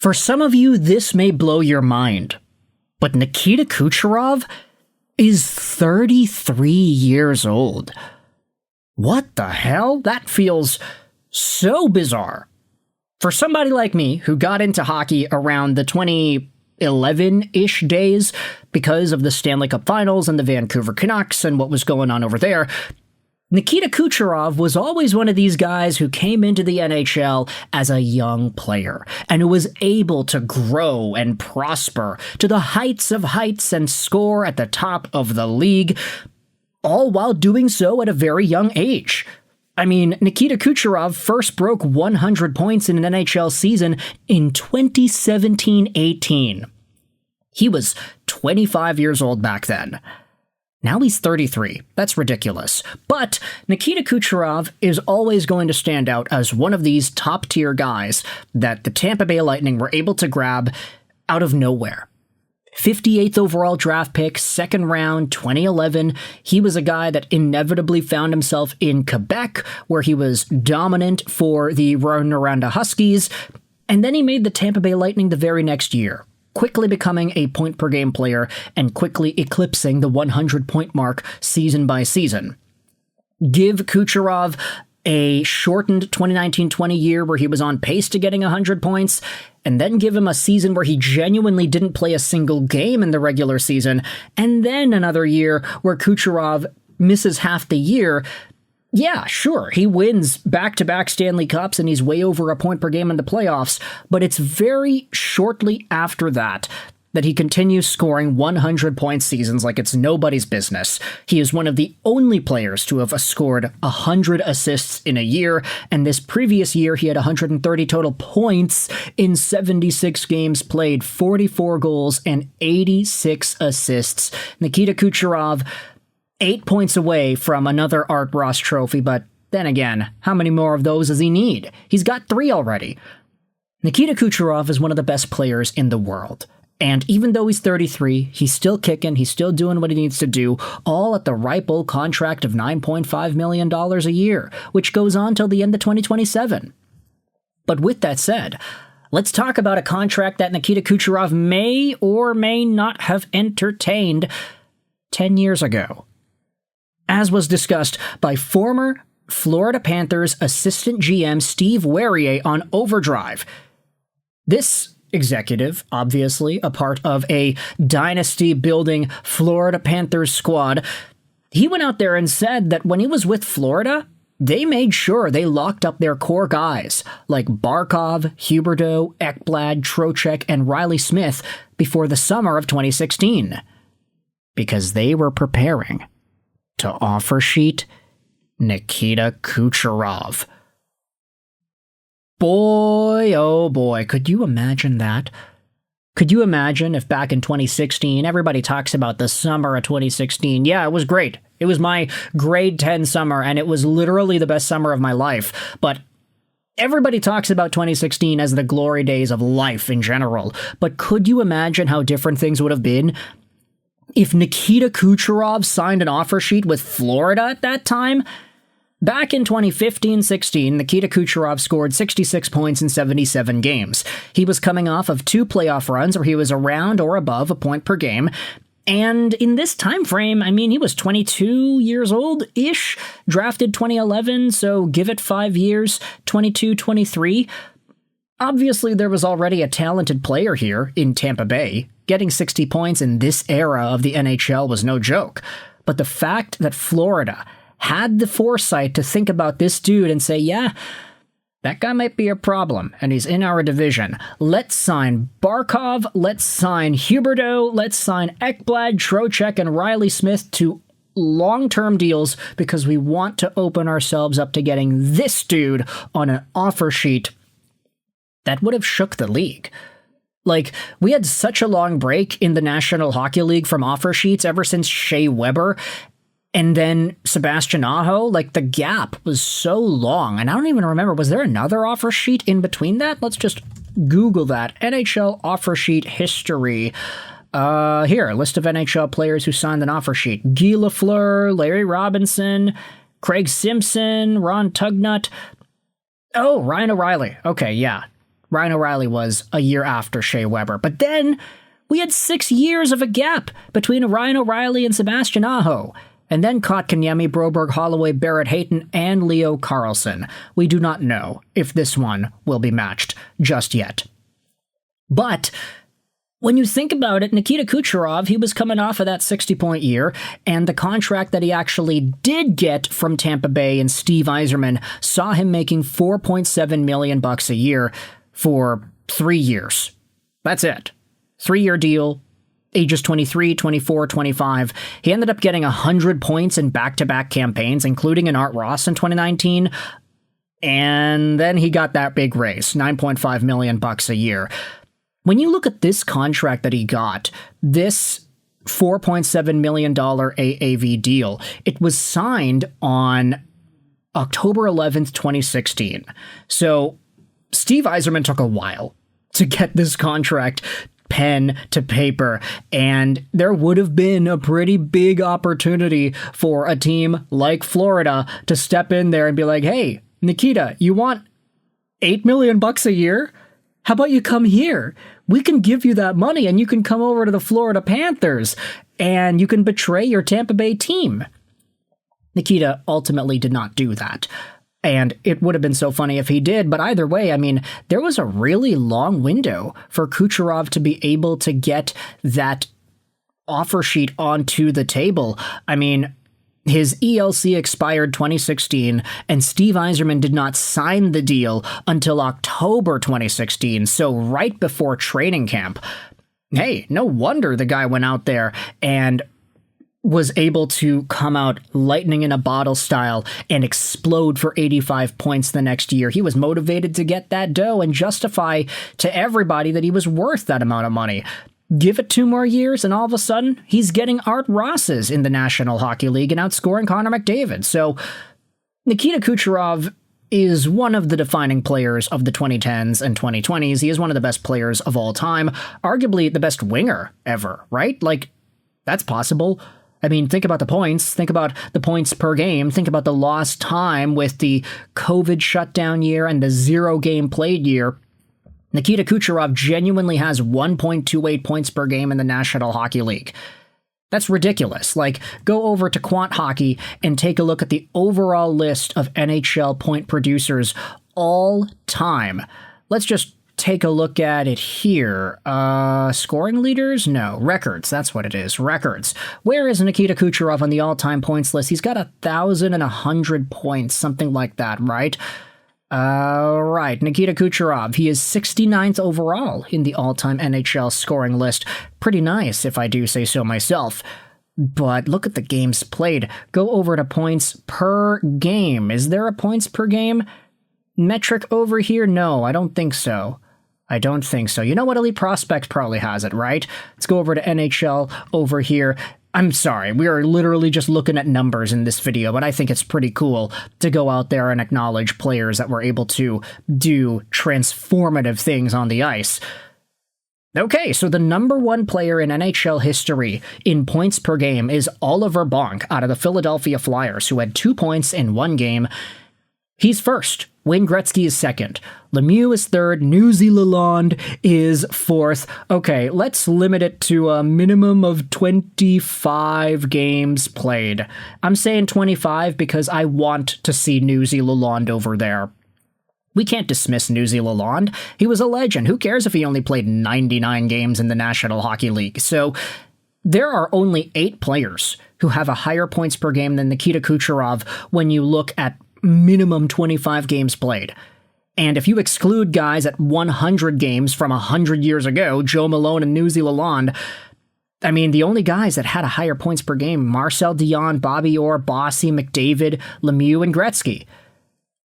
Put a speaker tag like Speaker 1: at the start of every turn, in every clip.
Speaker 1: For some of you, this may blow your mind, but Nikita Kucherov is 33 years old. What the hell? That feels so bizarre. For somebody like me, who got into hockey around the 2011-ish days because of the Stanley Cup Finals and the Vancouver Canucks and what was going on over there, Nikita Kucherov was always one of these guys who came into the NHL as a young player and who was able to grow and prosper to the heights of heights and score at the top of the league, all while doing so at a very young age. I mean, Nikita Kucherov first broke 100 points in an NHL season in 2017-18. He was 25 years old back then. Now he's 33. That's ridiculous. But Nikita Kucherov is always going to stand out as one of these top-tier guys that the Tampa Bay Lightning were able to grab out of nowhere. 58th overall draft pick, second round, 2011. He was a guy that inevitably found himself in Quebec, where he was dominant for the Rouyn-Noranda Huskies, and then he made the Tampa Bay Lightning the very next year, quickly becoming a point-per-game player and quickly eclipsing the 100-point mark season by season. Give Kucherov a shortened 2019-20 year where he was on pace to getting 100 points, and then give him a season where he genuinely didn't play a single game in the regular season, and then another year where Kucherov misses half the year. Yeah, sure, he wins back-to-back Stanley Cups and he's way over a point per game in the playoffs, but it's very shortly after that he continues scoring 100-point seasons like it's nobody's business. He is one of the only players to have scored 100 assists in a year, and this previous year he had 130 total points in 76 games played, 44 goals, and 86 assists. Nikita Kucherov, 8 points away from another Art Ross trophy, but then again, how many more of those does he need? He's got 3 already. Nikita Kucherov is one of the best players in the world. And even though he's 33, he's still kicking, he's still doing what he needs to do, all at the ripe old contract of $9.5 million a year, which goes on till the end of 2027. But with that said, let's talk about a contract that Nikita Kucherov may or may not have entertained 10 years ago. As was discussed by former Florida Panthers assistant GM Steve Warrier on Overdrive. This executive, obviously a part of a dynasty-building Florida Panthers squad, he went out there and said that when he was with Florida, they made sure they locked up their core guys like Barkov, Huberdeau, Ekblad, Trocheck, and Riley Smith before the summer of 2016, because they were preparing to offer sheet Nikita Kucherov. Boy, oh boy, could you imagine that? Could you imagine if back in 2016, everybody talks about the summer of 2016. Yeah, it was great. It was my grade 10 summer, and it was literally the best summer of my life. But everybody talks about 2016 as the glory days of life in general. But could you imagine how different things would have been if Nikita Kucherov signed an offer sheet with Florida at that time? Back in 2015-16, Nikita Kucherov scored 66 points in 77 games. He was coming off of 2 playoff runs where he was around or above a point per game. And in this time frame, I mean, he was 22 years old-ish, drafted 2011, so give it 5 years, 22, 23. Obviously, there was already a talented player here in Tampa Bay. Getting 60 points in this era of the NHL was no joke. But the fact that Florida had the foresight to think about this dude and say, yeah, that guy might be a problem, and he's in our division. Let's sign Barkov, let's sign Huberdeau, let's sign Ekblad, Trocheck, and Riley Smith to long-term deals because we want to open ourselves up to getting this dude on an offer sheet that would have shook the league. Like, we had such a long break in the National Hockey League from offer sheets ever since Shea Weber, and then Sebastian Aho. Like, the gap was so long, and I don't even remember, was there another offer sheet in between that? Let's just Google that. NHL offer sheet history. Here, a list of NHL players who signed an offer sheet. Guy Lafleur, Larry Robinson, Craig Simpson, Ron Tugnut. Oh, Ryan O'Reilly. Okay, yeah. Ryan O'Reilly was a year after Shea Weber. But then we had 6 years of a gap between Ryan O'Reilly and Sebastian Aho. And then Kotkaniemi, Broberg, Holloway, Barrett Hayton, and Leo Carlson. We do not know if this one will be matched just yet. But when you think about it, Nikita Kucherov, he was coming off of that 60-point year, and the contract that he actually did get from Tampa Bay and Steve Yzerman saw him making $4.7 million a year for 3 years. That's it. 3-year deal. Ages 23, 24, 25. He ended up getting 100 points in back-to-back campaigns, including in Art Ross in 2019. And then he got that big raise, $9.5 million a year. When you look at this contract that he got, this $4.7 million AAV deal, it was signed on October 11th, 2016. So Steve Yzerman took a while to get this contract pen to paper, and there would have been a pretty big opportunity for a team like Florida to step in there and be like, hey, Nikita, you want $8 million a year? How about you come here? We can give you that money and you can come over to the Florida Panthers and you can betray your Tampa Bay team. Nikita ultimately did not do that. And it would have been so funny if he did, but either way, I mean, there was a really long window for Kucherov to be able to get that offer sheet onto the table. I mean, his ELC expired 2016, and Steve Yzerman did not sign the deal until October 2016, so right before training camp. Hey, no wonder the guy went out there and was able to come out lightning in a bottle style and explode for 85 points the next year. He was motivated to get that dough and justify to everybody that he was worth that amount of money. Give it 2 more years and all of a sudden he's getting Art Rosses in the National Hockey League and outscoring Connor McDavid. So Nikita Kucherov is one of the defining players of the 2010s and 2020s. He is one of the best players of all time, arguably the best winger ever, right? Like, that's possible. I mean, think about the points. Think about the points per game. Think about the lost time with the COVID shutdown year and the 0 game played year. Nikita Kucherov genuinely has 1.28 points per game in the National Hockey League. That's ridiculous. Like, go over to Quant Hockey and take a look at the overall list of NHL point producers all time. Let's just take a look at it here. Scoring leaders? No. Records. That's what it is. Records. Where is Nikita Kucherov on the all-time points list? He's got 1,100 points, something like that, right? Right. Nikita Kucherov. He is 69th overall in the all-time NHL scoring list. Pretty nice, if I do say so myself. But look at the games played. Go over to points per game. Is there a points per game metric over here? No, I don't think so. You know what? Elite Prospect probably has it, right? Let's go over to NHL over here. I'm sorry, we are literally just looking at numbers in this video, but I think it's pretty cool to go out there and acknowledge players that were able to do transformative things on the ice. Okay, so the number 1 player in NHL history in points per game is Oliver Bonk out of the Philadelphia Flyers, who had 2 points in 1 game. He's first. Wayne Gretzky is second. Lemieux is third. Newsy Lalonde is fourth. Okay, let's limit it to a minimum of 25 games played. I'm saying 25 because I want to see Newsy Lalonde over there. We can't dismiss Newsy Lalonde. He was a legend. Who cares if he only played 99 games in the National Hockey League? So there are only 8 players who have a higher points per game than Nikita Kucherov when you look at minimum 25 games played. And if you exclude guys at 100 games from 100 years ago, Joe Malone and Newsy Lalonde, I mean, the only guys that had a higher points per game, Marcel Dion, Bobby Orr, Bossy, McDavid, Lemieux, and Gretzky.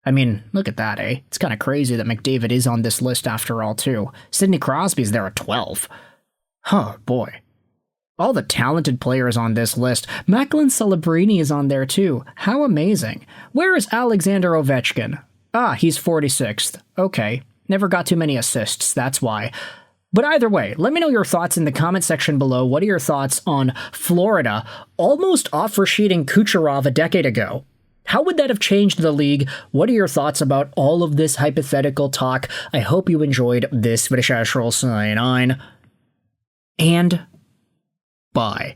Speaker 1: I mean, look at that, eh? It's kind of crazy that McDavid is on this list after all, too. Sidney Crosby's there at 12. Huh, boy. All the talented players on this list. Macklin Celebrini is on there too. How amazing. Where is Alexander Ovechkin? Ah, he's 46th. Okay. Never got too many assists, that's why. But either way, let me know your thoughts in the comment section below. What are your thoughts on Florida almost offer sheeting Kucherov a decade ago? How would that have changed the league? What are your thoughts about all of this hypothetical talk? I hope you enjoyed this Swedish Astral Sign 9. And bye.